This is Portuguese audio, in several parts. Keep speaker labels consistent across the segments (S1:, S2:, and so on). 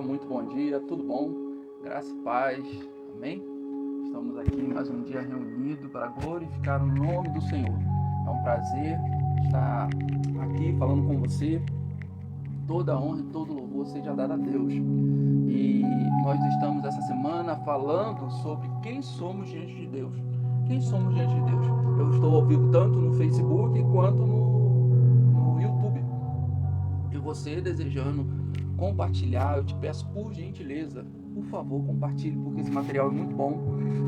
S1: muito bom dia, tudo bom? Graça e paz, amém? Estamos aqui mais um dia reunidos para glorificar o nome do Senhor. É um prazer estar aqui falando com você. Toda a honra e todo louvor seja dado a Deus. E nós estamos essa semana falando sobre quem somos diante de Deus. Quem somos diante de Deus? Eu estou ao vivo tanto no Facebook quanto no YouTube. E você desejando compartilhar, eu te peço por gentileza, por favor, compartilhe, porque esse material é muito bom.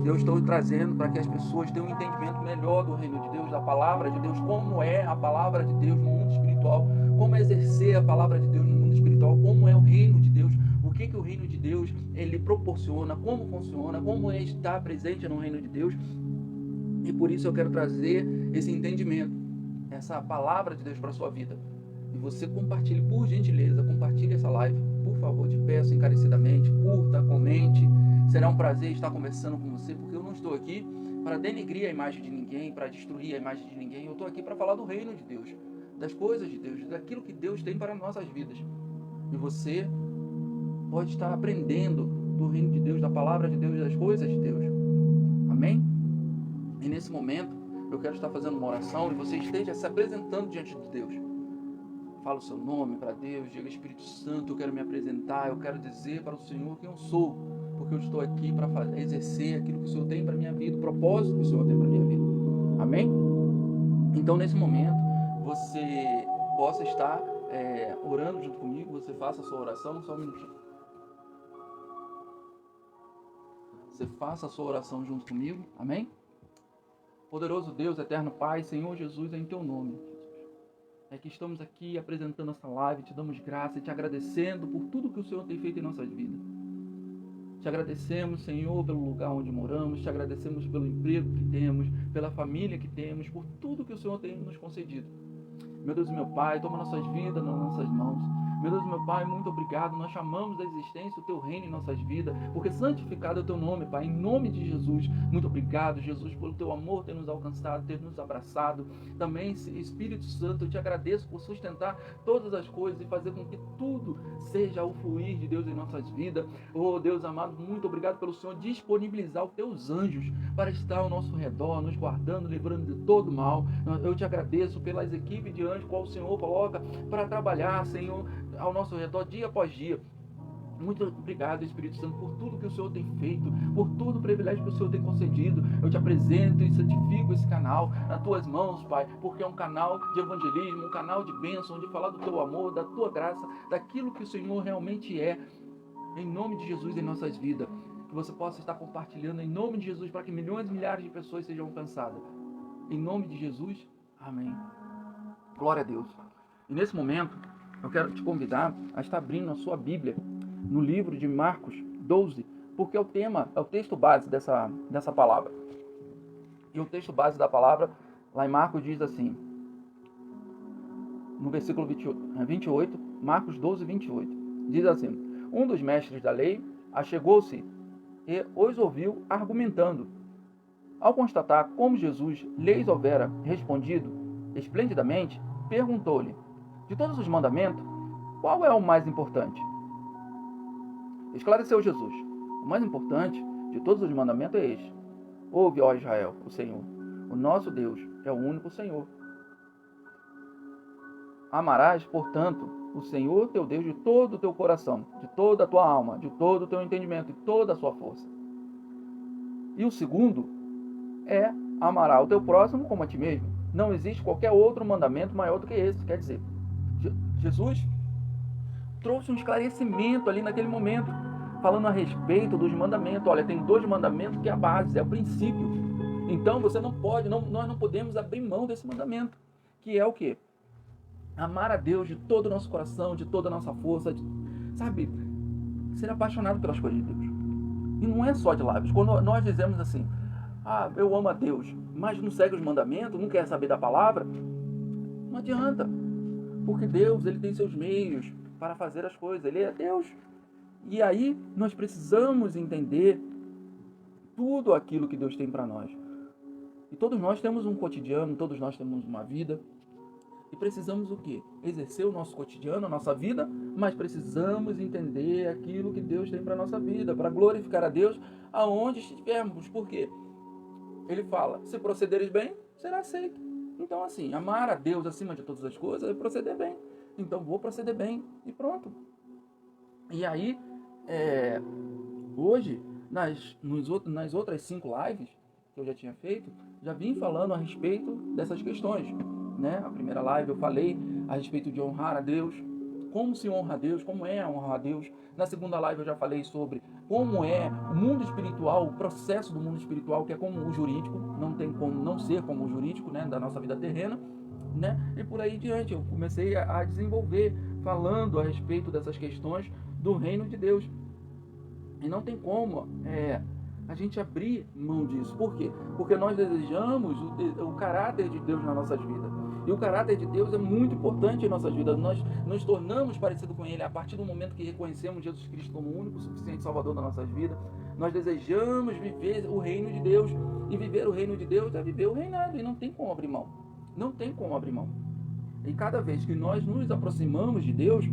S1: Eu estou trazendo para que as pessoas tenham um entendimento melhor do reino de Deus, da palavra de Deus, como é a palavra de Deus no mundo espiritual, como exercer a palavra de Deus no mundo espiritual, como é o reino de Deus, o que o reino de Deus ele proporciona, como funciona, como é estar presente no reino de Deus. E por isso eu quero trazer esse entendimento, essa palavra de Deus para a sua vida. E você compartilhe, por gentileza, compartilhe essa live, por favor, te peço encarecidamente, curta, comente. Será um prazer estar conversando com você, porque eu não estou aqui para denegrir a imagem de ninguém, para destruir a imagem de ninguém. Eu estou aqui para falar do reino de Deus, das coisas de Deus, daquilo que Deus tem para nossas vidas. E você pode estar aprendendo do reino de Deus, da palavra de Deus, das coisas de Deus. Amém? E nesse momento, eu quero estar fazendo uma oração e você esteja se apresentando diante de Deus. Fala o seu nome para Deus, diga: Espírito Santo, eu quero me apresentar, eu quero dizer para o Senhor quem eu sou, porque eu estou aqui para exercer aquilo que o Senhor tem para a minha vida, o propósito que o Senhor tem para a minha vida. Amém? Então, nesse momento, você possa estar orando junto comigo, você faça a sua oração, só um minutinho. Você faça a sua oração junto comigo, amém? Poderoso Deus, eterno Pai, Senhor Jesus, em Teu nome, é que estamos aqui apresentando essa live, te damos graça e te agradecendo por tudo que o Senhor tem feito em nossas vidas. Te agradecemos, Senhor, pelo lugar onde moramos, te agradecemos pelo emprego que temos, pela família que temos, por tudo que o Senhor tem nos concedido. Meu Deus e meu Pai, toma nossas vidas nas nossas mãos. Meu Deus e meu Pai, muito obrigado. Nós chamamos da existência o Teu reino em nossas vidas, porque santificado é o Teu nome, Pai, em nome de Jesus. Muito obrigado, Jesus, pelo Teu amor ter nos alcançado, ter nos abraçado. Também, Espírito Santo, eu te agradeço por sustentar todas as coisas e fazer com que tudo seja o fluir de Deus em nossas vidas. Oh, Deus amado, muito obrigado pelo Senhor disponibilizar os Teus anjos para estar ao nosso redor, nos guardando, livrando de todo mal. Eu te agradeço pelas equipes de anjos qual o Senhor coloca para trabalhar, Senhor, ao nosso redor, dia após dia. Muito obrigado, Espírito Santo, por tudo que o Senhor tem feito, por todo o privilégio que o Senhor tem concedido. Eu te apresento e santifico esse canal nas Tuas mãos, Pai, porque é um canal de evangelismo, um canal de bênção, de falar do Teu amor, da Tua graça, daquilo que o Senhor realmente é, em nome de Jesus em nossas vidas. Que você possa estar compartilhando em nome de Jesus, para que milhões e milhares de pessoas sejam alcançadas. Em nome de Jesus, amém. Glória a Deus. E nesse momento, eu quero te convidar a estar abrindo a sua Bíblia no livro de Marcos 12, porque é o tema, é o texto base dessa palavra. E o texto base da palavra, lá em Marcos, diz assim, no versículo 28, Marcos 12, 28, diz assim: um dos mestres da lei achegou-se e os ouviu argumentando. Ao constatar como Jesus lhes houvera respondido esplendidamente, perguntou-lhe: de todos os mandamentos, qual é o mais importante? Esclareceu Jesus: o mais importante de todos os mandamentos é este: ouve, ó Israel, o Senhor, o nosso Deus, é o único Senhor. Amarás, portanto, o Senhor teu Deus de todo o teu coração, de toda a tua alma, de todo o teu entendimento e toda a sua força. E o segundo é: amarás o teu próximo como a ti mesmo. Não existe qualquer outro mandamento maior do que esse. Quer dizer, Jesus trouxe um esclarecimento ali naquele momento, falando a respeito dos mandamentos. Olha, tem 2 mandamentos que é a base, é o princípio. Então você não pode, nós não podemos abrir mão desse mandamento, que é o quê? Amar a Deus de todo o nosso coração, de toda a nossa força, sabe? Ser apaixonado pelas coisas de Deus. E não é só de lábios. Quando nós dizemos assim: ah, eu amo a Deus, mas não segue os mandamentos, não quer saber da palavra, não adianta. Porque Deus, Ele tem seus meios para fazer as coisas. Ele é Deus. E aí nós precisamos entender tudo aquilo que Deus tem para nós. E todos nós temos um cotidiano, todos nós temos uma vida. E precisamos o quê? Exercer o nosso cotidiano, a nossa vida, mas precisamos entender aquilo que Deus tem para a nossa vida, para glorificar a Deus aonde estivermos. Por quê? Ele fala, se procederes bem, será aceito. Então assim, amar a Deus acima de todas as coisas é proceder bem. Então vou proceder bem e pronto. E aí, hoje, nas outras 5 lives que eu já tinha feito, já vim falando a respeito dessas questões, né? A primeira live eu falei a respeito de honrar a Deus, como se honra a Deus, como é honrar a Deus. Na segunda live eu já falei sobre como é o mundo espiritual, o processo do mundo espiritual, que é como o jurídico, não tem como não ser como o jurídico, né, da nossa vida terrena, né? E por aí diante eu comecei a desenvolver, falando a respeito dessas questões do reino de Deus. E não tem como a gente abrir mão disso. Por quê? Porque nós desejamos o caráter de Deus nas nossas vidas. E o caráter de Deus é muito importante em nossas vidas. Nós nos tornamos parecidos com Ele a partir do momento que reconhecemos Jesus Cristo como o único suficiente Salvador das nossas vidas. Nós desejamos viver o reino de Deus. E viver o reino de Deus é viver o reinado. E não tem como abrir mão. Não tem como abrir mão. E cada vez que nós nos aproximamos de Deus,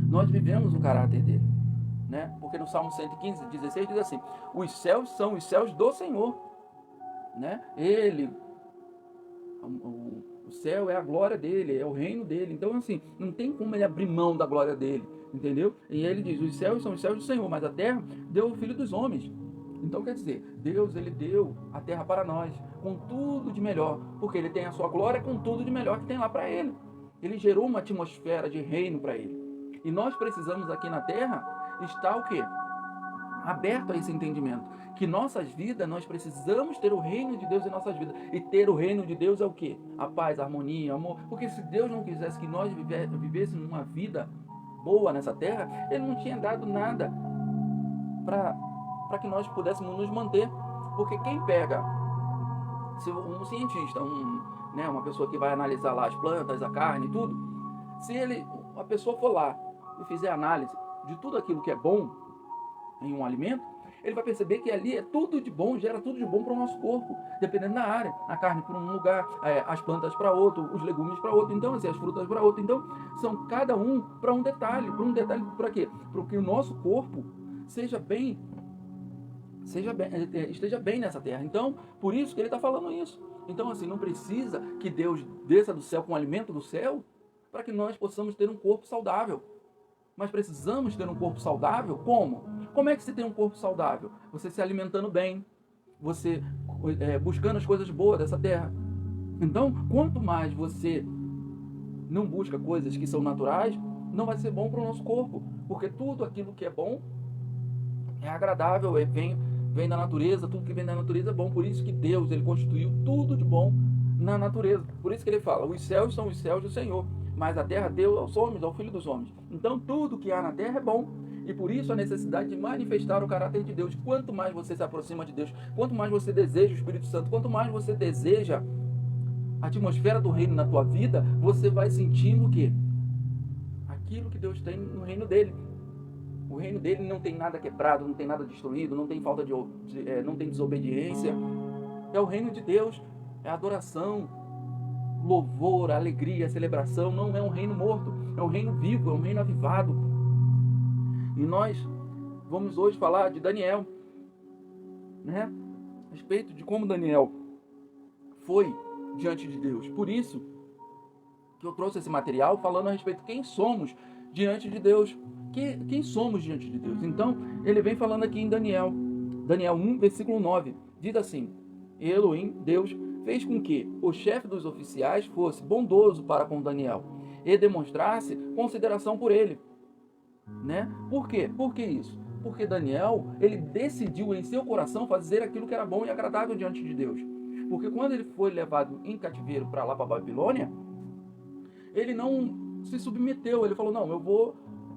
S1: nós vivemos o caráter dele. Né? Porque no Salmo 115, 16 diz assim: os céus são os céus do Senhor, né? Ele, o céu é a glória dele, é o reino dele. Então assim, não tem como ele abrir mão da glória dele, entendeu? E ele diz: os céus são os céus do Senhor, mas a terra deu o Filho dos homens. Então quer dizer, Deus, ele deu a terra para nós com tudo de melhor, porque ele tem a sua glória com tudo de melhor que tem lá para ele. Ele gerou uma atmosfera de reino para ele. E nós precisamos aqui na terra está o quê? Aberto a esse entendimento. Que nossas vidas, nós precisamos ter o reino de Deus em nossas vidas. E ter o reino de Deus é o quê? A paz, a harmonia, o amor. Porque se Deus não quisesse que nós vivêssemos uma vida boa nessa terra, Ele não tinha dado nada para que nós pudéssemos nos manter. Porque quem pega, se um cientista, uma pessoa que vai analisar lá as plantas, a carne e tudo, se a pessoa for lá e fizer análise de tudo aquilo que é bom em um alimento, ele vai perceber que ali é tudo de bom, gera tudo de bom para o nosso corpo, dependendo da área. A carne para um lugar, as plantas para outro, os legumes para outro, então assim, as frutas para outro. Então, são cada um para um detalhe. Para quê? Para que o nosso corpo esteja bem nessa terra. Então, por isso que ele está falando isso. Então, assim, não precisa que Deus desça do céu com o alimento do céu para que nós possamos ter um corpo saudável. Mas precisamos ter um corpo saudável? Como? Como é que você tem um corpo saudável? Você se alimentando bem, você buscando as coisas boas dessa terra. Então, quanto mais você não busca coisas que são naturais, não vai ser bom para o nosso corpo. Porque tudo aquilo que é bom é agradável, vem da natureza, tudo que vem da natureza é bom. Por isso que Deus, ele constituiu tudo de bom na natureza. Por isso que ele fala, os céus são os céus do Senhor, mas a terra deu aos homens, ao Filho dos homens. Então tudo que há na terra é bom. E por isso a necessidade de manifestar o caráter de Deus. Quanto mais você se aproxima de Deus, quanto mais você deseja o Espírito Santo, quanto mais você deseja a atmosfera do reino na tua vida, você vai sentindo o quê? Aquilo que Deus tem no reino dele. O reino dele não tem nada quebrado, não tem nada destruído, não tem falta não tem desobediência. É o reino de Deus, é adoração, louvor, alegria, celebração. Não é um reino morto, é um reino vivo, é um reino avivado. E nós vamos hoje falar de Daniel, né? A respeito de como Daniel foi diante de Deus. Por isso que eu trouxe esse material falando a respeito de quem somos diante de Deus. Quem somos diante de Deus? Então, ele vem falando aqui em Daniel 1, versículo 9. Diz assim: Elohim, Deus, fez com que o chefe dos oficiais fosse bondoso para com Daniel e demonstrasse consideração por ele. Né? Por quê? Por que isso? Porque Daniel, ele decidiu em seu coração fazer aquilo que era bom e agradável diante de Deus. Porque quando ele foi levado em cativeiro para lá, para a Babilônia, ele não se submeteu. Ele falou, não, eu vou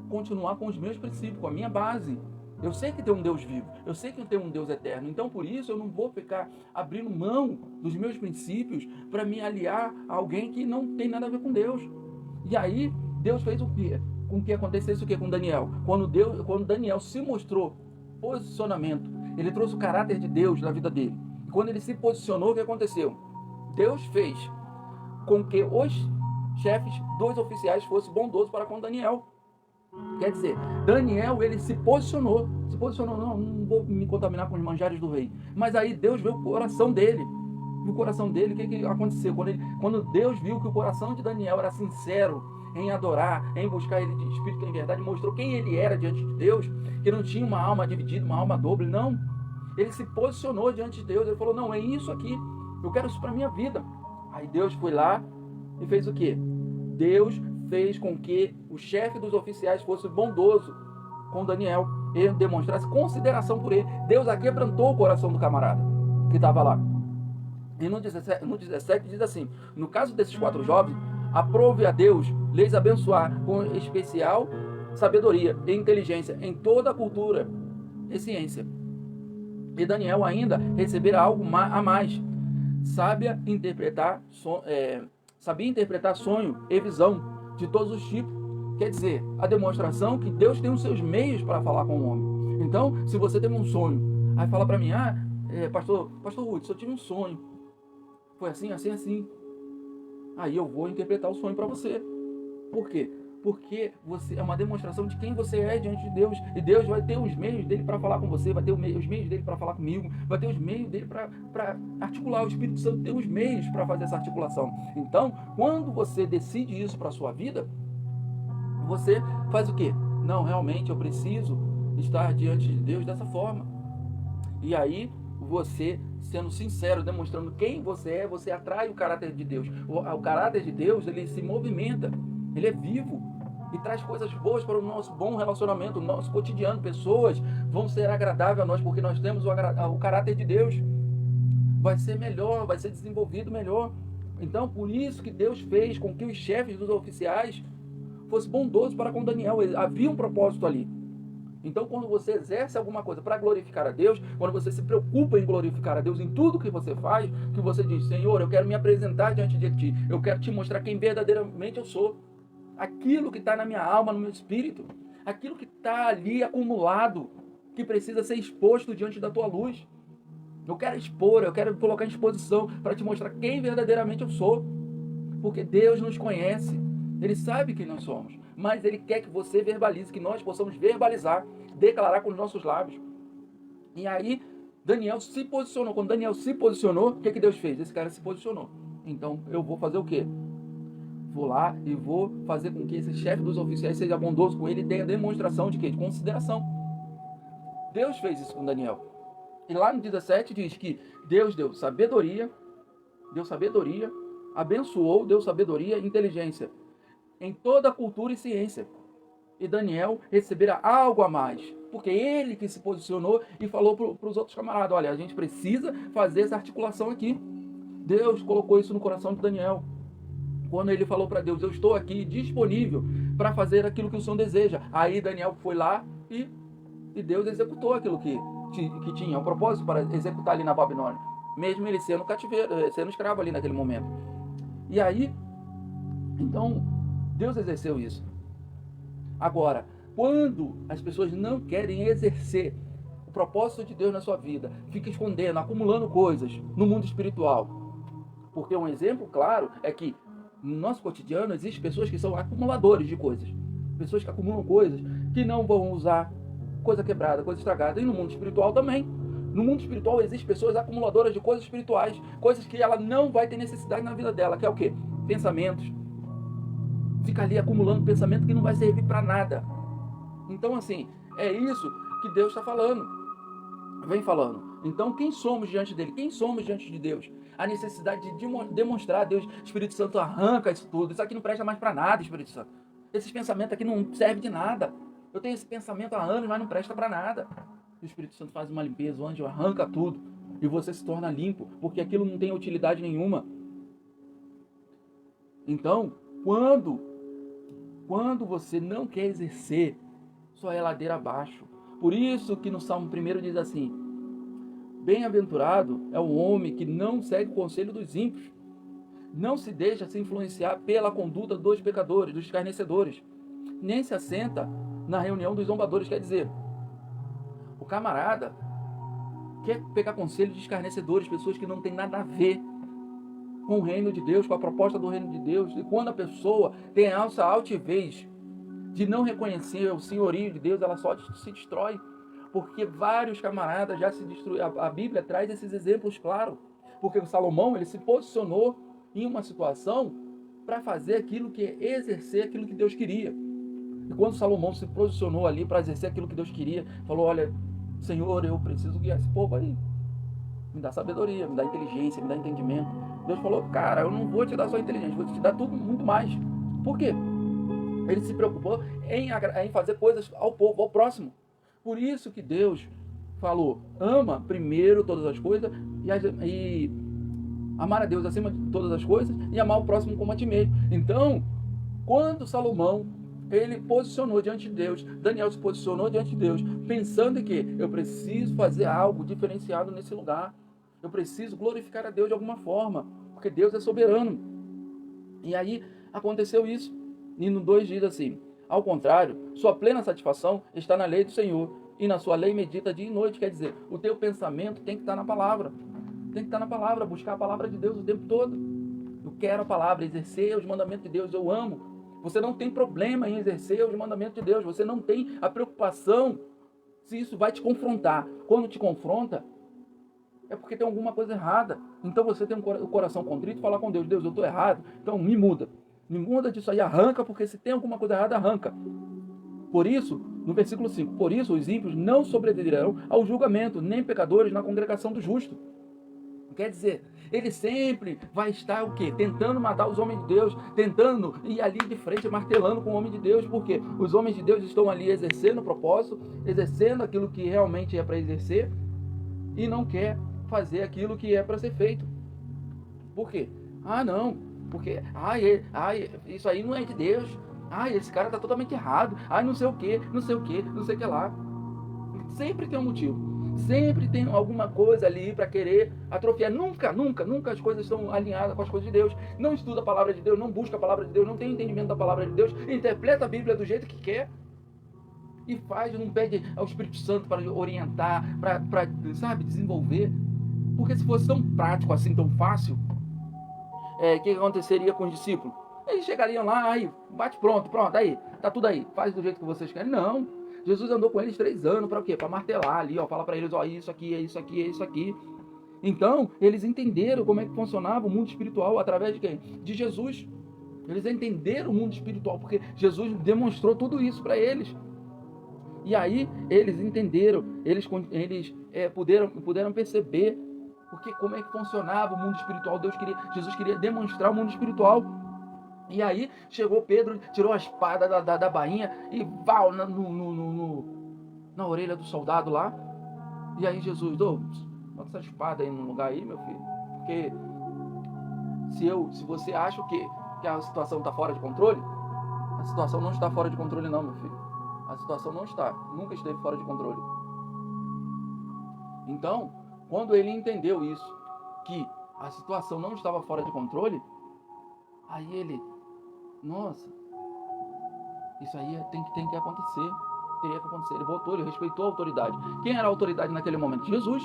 S1: continuar com os meus princípios, com a minha base. Eu sei que tem um Deus vivo, eu sei que tem um Deus eterno, então por isso eu não vou ficar abrindo mão dos meus princípios para me aliar a alguém que não tem nada a ver com Deus. E aí, Deus fez o quê? Com que acontecesse o quê com Daniel? Quando Daniel se mostrou posicionamento, ele trouxe o caráter de Deus na vida dele. E quando ele se posicionou, o que aconteceu? Deus fez com que os chefes dos oficiais fosse bondoso para com Daniel. Quer dizer, Daniel, ele se posicionou, não vou me contaminar com os manjares do rei. Mas aí Deus viu o coração dele. No coração dele, o que aconteceu? Quando Deus viu que o coração de Daniel era sincero em adorar, em buscar ele de espírito em verdade, mostrou quem ele era diante de Deus, que não tinha uma alma dividida, uma alma doble, não. Ele se posicionou diante de Deus, ele falou, não, é isso aqui, eu quero isso para a minha vida. Aí Deus foi lá e fez o quê? Deus fez com que o chefe dos oficiais fosse bondoso com Daniel, ele demonstrasse consideração por ele. Deus quebrantou o coração do camarada que estava lá. E no 17 diz assim, no caso desses 4 jovens, aprove a Deus lhes abençoar com especial sabedoria e inteligência em toda a cultura e ciência. E Daniel ainda receberá algo a mais, sabia interpretar sonho e visão de todos os tipos. Quer dizer, a demonstração que Deus tem os seus meios para falar com o homem. Então, se você tem um sonho, aí fala para mim, pastor Ruth, eu tive um sonho, foi assim, assim, assim. Aí eu vou interpretar o sonho para você. Por quê? Porque você é uma demonstração de quem você é diante de Deus. E Deus vai ter os meios dele para falar com você, vai ter os meios dele para falar comigo, vai ter os meios dele para articular. O Espírito Santo tem os meios para fazer essa articulação. Então, quando você decide isso para a sua vida, você faz o quê? Não, realmente eu preciso estar diante de Deus dessa forma. E aí, você sendo sincero, demonstrando quem você é, você atrai o caráter de Deus. O caráter de Deus, ele se movimenta, ele é vivo e traz coisas boas para o nosso bom relacionamento, o nosso cotidiano. Pessoas vão ser agradáveis a nós porque nós temos o caráter de Deus. Vai ser melhor, vai ser desenvolvido melhor. Então, por isso que Deus fez com que os chefes dos oficiais fossem bondosos para com Daniel. Havia um propósito ali. Então, quando você exerce alguma coisa para glorificar a Deus, quando você se preocupa em glorificar a Deus em tudo que você faz, que você diz, Senhor, eu quero me apresentar diante de Ti, eu quero Te mostrar quem verdadeiramente eu sou. Aquilo que está na minha alma, no meu espírito, aquilo que está ali acumulado, que precisa ser exposto diante da Tua luz. Eu quero expor, eu quero colocar em exposição para Te mostrar quem verdadeiramente eu sou. Porque Deus nos conhece, Ele sabe quem nós somos, mas Ele quer que você verbalize, que nós possamos verbalizar, declarar com os nossos lábios. E aí, Daniel se posicionou. Quando Daniel se posicionou, o que Deus fez? Esse cara se posicionou. Então, eu vou fazer o quê? Vou lá e vou fazer com que esse chefe dos oficiais seja bondoso com ele e dê a demonstração de quê? De consideração. Deus fez isso com Daniel. E lá no 17 diz que Deus deu sabedoria, abençoou, deu sabedoria e inteligência em toda a cultura e ciência. E Daniel receberá algo a mais, porque ele que se posicionou e falou para os outros camaradas, olha, a gente precisa fazer essa articulação aqui. Deus colocou isso no coração de Daniel. Quando ele falou para Deus, eu estou aqui disponível para fazer aquilo que o Senhor deseja. Aí Daniel foi lá e Deus executou aquilo que tinha, o propósito para executar ali na Babilônia. Mesmo ele sendo cativeiro, sendo escravo ali naquele momento. E aí, então, Deus exerceu isso. Agora, quando as pessoas não querem exercer o propósito de Deus na sua vida, fica escondendo, acumulando coisas no mundo espiritual. Porque um exemplo claro é que no nosso cotidiano existem pessoas que são acumuladores de coisas. Pessoas que acumulam coisas que não vão usar, coisa quebrada, coisa estragada. E no mundo espiritual também. No mundo espiritual existem pessoas acumuladoras de coisas espirituais, coisas que ela não vai ter necessidade na vida dela, que é o quê? Pensamentos. Fica ali acumulando pensamento que não vai servir para nada. Então, assim, é isso que Deus está falando. Vem falando. Então, quem somos diante dele? Quem somos diante de Deus? A necessidade de demonstrar a Deus. Espírito Santo arranca isso tudo. Isso aqui não presta mais para nada, Espírito Santo. Esses pensamentos aqui não servem de nada. Eu tenho esse pensamento há anos, mas não presta para nada. O Espírito Santo faz uma limpeza, o anjo arranca tudo. E você se torna limpo, porque aquilo não tem utilidade nenhuma. Então, quando você não quer exercer, só é ladeira abaixo. Por isso que no Salmo 1 diz assim, bem-aventurado é o homem que não segue o conselho dos ímpios, não se deixa se influenciar pela conduta dos pecadores, dos escarnecedores, nem se assenta na reunião dos zombadores. Quer dizer, o camarada quer pegar conselho de escarnecedores, pessoas que não têm nada a ver com o reino de Deus, com a proposta do reino de Deus. E quando a pessoa tem essa altivez de não reconhecer o senhorio de Deus, ela só se destrói. Porque vários camaradas já se destruíram. A Bíblia traz esses exemplos claros. Porque o Salomão, ele se posicionou em uma situação para fazer aquilo que exercer aquilo que Deus queria. E quando Salomão se posicionou ali para exercer aquilo que Deus queria, falou: olha, Senhor, eu preciso guiar esse povo aí. Me dá sabedoria, me dá inteligência, me dá entendimento. Deus falou: cara, eu não vou te dar só inteligência, vou te dar tudo, muito mais. Por quê? Ele se preocupou em fazer coisas ao povo, ao próximo. Por isso que Deus falou: ama primeiro todas as coisas e amar a Deus acima de todas as coisas e amar o próximo como a ti mesmo. Então, quando Salomão ele posicionou diante de Deus, Daniel se posicionou diante de Deus, pensando que eu preciso fazer algo diferenciado nesse lugar, eu preciso glorificar a Deus de alguma forma, porque Deus é soberano. E aí aconteceu isso. E no 2 diz assim: ao contrário, sua plena satisfação está na lei do Senhor, e na sua lei medita dia e noite. Quer dizer, o teu pensamento tem que estar na palavra. Tem que estar na palavra, buscar a palavra de Deus o tempo todo. Eu quero a palavra, exercer os mandamentos de Deus, eu amo. Você não tem problema em exercer os mandamentos de Deus, você não tem a preocupação se isso vai te confrontar. Quando te confronta, é porque tem alguma coisa errada. Então você tem o coração contrito e falar com Deus: Deus, eu estou errado, então me muda. Me muda disso aí, arranca, porque se tem alguma coisa errada, arranca. Por isso, no versículo 5, por isso os ímpios não sobreviverão ao julgamento, nem pecadores na congregação do justo. Quer dizer, ele sempre vai estar o quê? Tentando matar os homens de Deus, tentando ir ali de frente, martelando com o homem de Deus, porque os homens de Deus estão ali exercendo o propósito, exercendo aquilo que realmente é para exercer, e não quer fazer aquilo que é para ser feito. Por quê? Ah, não, porque isso aí não é de Deus. Esse cara está totalmente errado. Não sei o que, não sei o que, não sei o que lá. Sempre tem um motivo. Sempre tem alguma coisa ali para querer atrofiar. Nunca as coisas estão alinhadas com as coisas de Deus. Não estuda a palavra de Deus, não busca a palavra de Deus, não tem entendimento da palavra de Deus, interpreta a Bíblia do jeito que quer e faz, não pede ao Espírito Santo para orientar, para desenvolver. Porque se fosse tão prático assim, tão fácil, o que aconteceria com os discípulos? Eles chegariam lá, aí, bate pronto, aí, tá tudo aí, faz do jeito que vocês querem. Não. Jesus andou com eles 3 anos, para o quê? Para martelar ali, fala para eles: isso aqui, é isso aqui, é isso aqui. Então, eles entenderam como é que funcionava o mundo espiritual através de quem? De Jesus. Eles entenderam o mundo espiritual, porque Jesus demonstrou tudo isso para eles. E aí, eles entenderam, eles puderam perceber porque como é que funcionava o mundo espiritual. Jesus queria demonstrar o mundo espiritual. E aí chegou Pedro, tirou a espada da bainha e val na orelha do soldado lá. E aí Jesus: bota essa espada aí no lugar aí, meu filho. Porque se você acha que a situação está fora de controle, a situação não está fora de controle não, meu filho. A situação não está, nunca esteve fora de controle. Então, quando ele entendeu isso, que a situação não estava fora de controle, aí ele: nossa, isso aí tem que acontecer. Teria que acontecer. Ele voltou, ele respeitou a autoridade. Quem era a autoridade naquele momento? Jesus.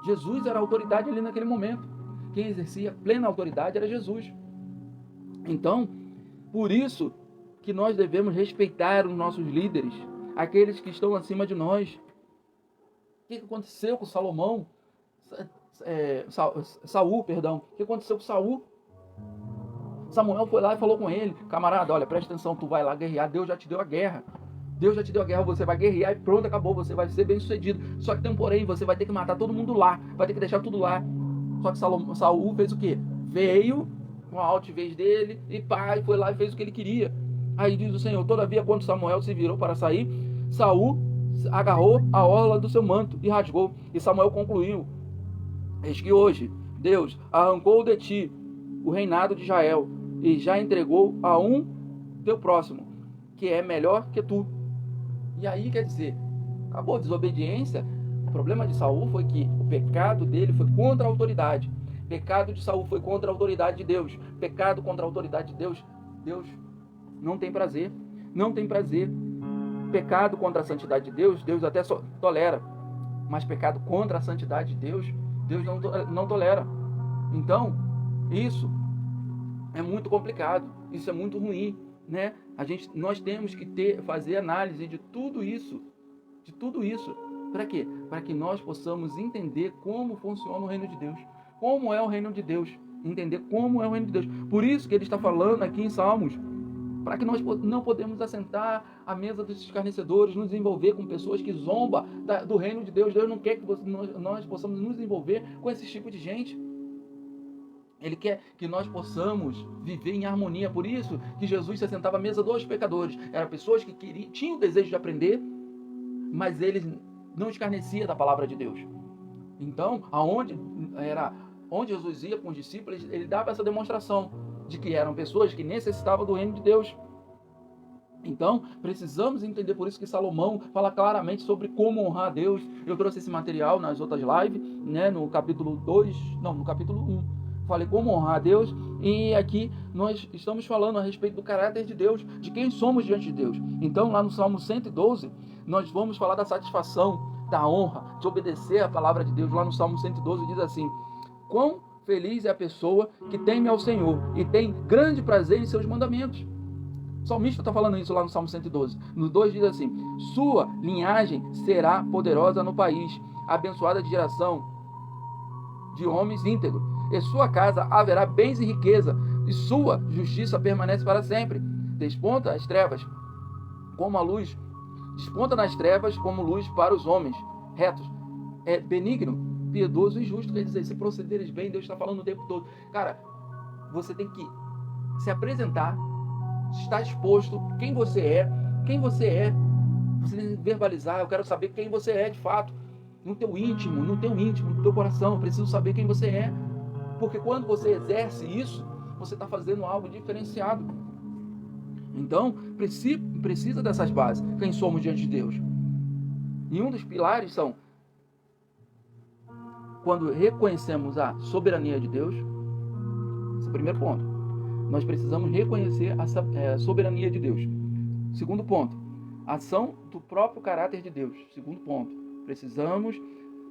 S1: Jesus era a autoridade ali naquele momento. Quem exercia plena autoridade era Jesus. Então, por isso que nós devemos respeitar os nossos líderes, aqueles que estão acima de nós. O que aconteceu com Salomão? Saul, perdão. O que aconteceu com Saul? Samuel foi lá e falou com ele: camarada, olha, presta atenção, tu vai lá guerrear, Deus já te deu a guerra. Deus já te deu a guerra, você vai guerrear e pronto, acabou, você vai ser bem sucedido. Só que tem um porém, você vai ter que matar todo mundo lá, vai ter que deixar tudo lá. Só que Saul fez o quê? Veio com a altivez dele e foi lá e fez o que ele queria. Aí diz o Senhor: todavia, quando Samuel se virou para sair, Saul agarrou a orla do seu manto e rasgou. E Samuel concluiu: eis que hoje Deus arrancou de ti o reinado de Israel e já entregou a um teu próximo, que é melhor que tu. E aí, quer dizer, acabou a desobediência. O problema de Saul foi que o pecado dele foi contra a autoridade. O pecado de Saul foi contra a autoridade de Deus. Pecado contra a autoridade de Deus, Deus não tem prazer. Não tem prazer. Pecado contra a santidade de Deus, Deus até tolera. Mas pecado contra a santidade de Deus, Deus não tolera. Então, Isso é muito complicado, isso é muito ruim, né? Nós temos que fazer análise de tudo isso. Para quê? Para que nós possamos entender como funciona o reino de Deus. Como é o reino de Deus. Entender como é o reino de Deus. Por isso que ele está falando aqui em Salmos. Para que nós não podemos assentar à mesa dos escarnecedores, nos envolver com pessoas que zombam do reino de Deus. Deus não quer que nós possamos nos envolver com esse tipo de gente. Ele quer que nós possamos viver em harmonia. Por isso que Jesus se assentava à mesa dos pecadores. Eram pessoas que tinham o desejo de aprender, mas eles não escarneciam da palavra de Deus. Então, onde Jesus ia com os discípulos, ele dava essa demonstração de que eram pessoas que necessitavam do reino de Deus. Então, precisamos entender, por isso que Salomão fala claramente sobre como honrar a Deus. Eu trouxe esse material nas outras lives, né, no capítulo 1. Falei como honrar a Deus, e aqui nós estamos falando a respeito do caráter de Deus, de quem somos diante de Deus. Então, lá no Salmo 112, nós vamos falar da satisfação, da honra, de obedecer a palavra de Deus. Lá no Salmo 112 diz assim: quão feliz é a pessoa que teme ao Senhor e tem grande prazer em seus mandamentos. O salmista está falando isso lá no Salmo 112. No 2 diz assim: sua linhagem será poderosa no país, abençoada de geração de homens íntegros. Em sua casa haverá bens e riqueza, e sua justiça permanece para sempre. Desponta nas trevas como luz para os homens retos. É benigno, piedoso e justo. Quer dizer, se procederes bem, Deus está falando o tempo todo. Cara, você tem que se apresentar, estar exposto, quem você é. Você tem que verbalizar, eu quero saber quem você é de fato. No teu íntimo, no teu coração, eu preciso saber quem você é. Porque quando você exerce isso, você está fazendo algo diferenciado. Então, precisa dessas bases. Quem somos diante de Deus? E um dos pilares são, quando reconhecemos a soberania de Deus, esse é o primeiro ponto. Nós precisamos reconhecer a soberania de Deus. Segundo ponto, ação do próprio caráter de Deus. Segundo ponto, precisamos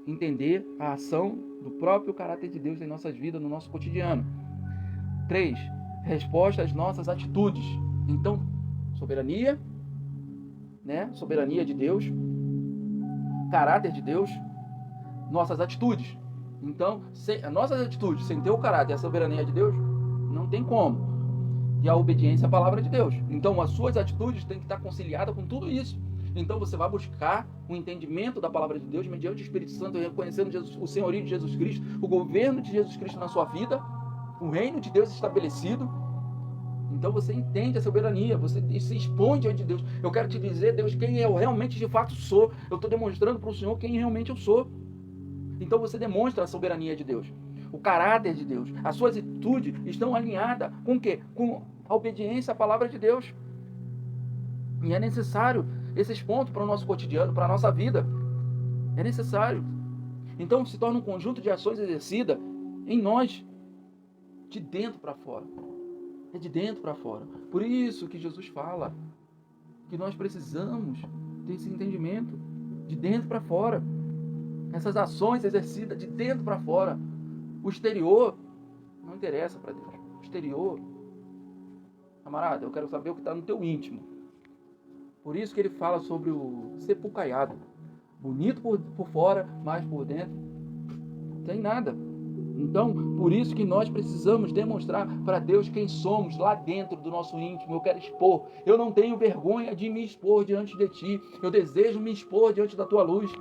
S1: entender a ação do próprio caráter de Deus em nossas vidas, no nosso cotidiano. 3. Resposta às nossas atitudes. Então, soberania, né? Soberania de Deus, caráter de Deus, nossas atitudes. Então, nossas atitudes, sem ter o caráter e a soberania de Deus, não tem como. E a obediência à palavra de Deus. Então, as suas atitudes têm que estar conciliadas com tudo isso. Então você vai buscar o entendimento da palavra de Deus mediante o Espírito Santo, reconhecendo o senhorio de Jesus Cristo, o governo de Jesus Cristo na sua vida, o reino de Deus estabelecido. Então você entende a soberania, você se expõe diante de Deus. Eu quero te dizer, Deus, quem eu realmente de fato sou. Eu estou demonstrando para o Senhor quem realmente eu sou. Então você demonstra a soberania de Deus, o caráter de Deus. As suas atitudes estão alinhadas com o quê? Com a obediência à palavra de Deus. E é necessário esses pontos para o nosso cotidiano, para a nossa vida. É necessário. Então se torna um conjunto de ações exercidas em nós, de dentro para fora. É de dentro para fora. Por isso que Jesus fala que nós precisamos ter esse entendimento, de dentro para fora. Essas ações exercidas de dentro para fora. O exterior não interessa para Deus. O exterior, camarada, eu quero saber o que está no teu íntimo. Por isso que ele fala sobre o sepulcaiado. Bonito por fora, mas por dentro não tem nada. Então, por isso que nós precisamos demonstrar para Deus quem somos lá dentro do nosso íntimo. Eu quero expor. Eu não tenho vergonha de me expor diante de ti. Eu desejo me expor diante da tua luz.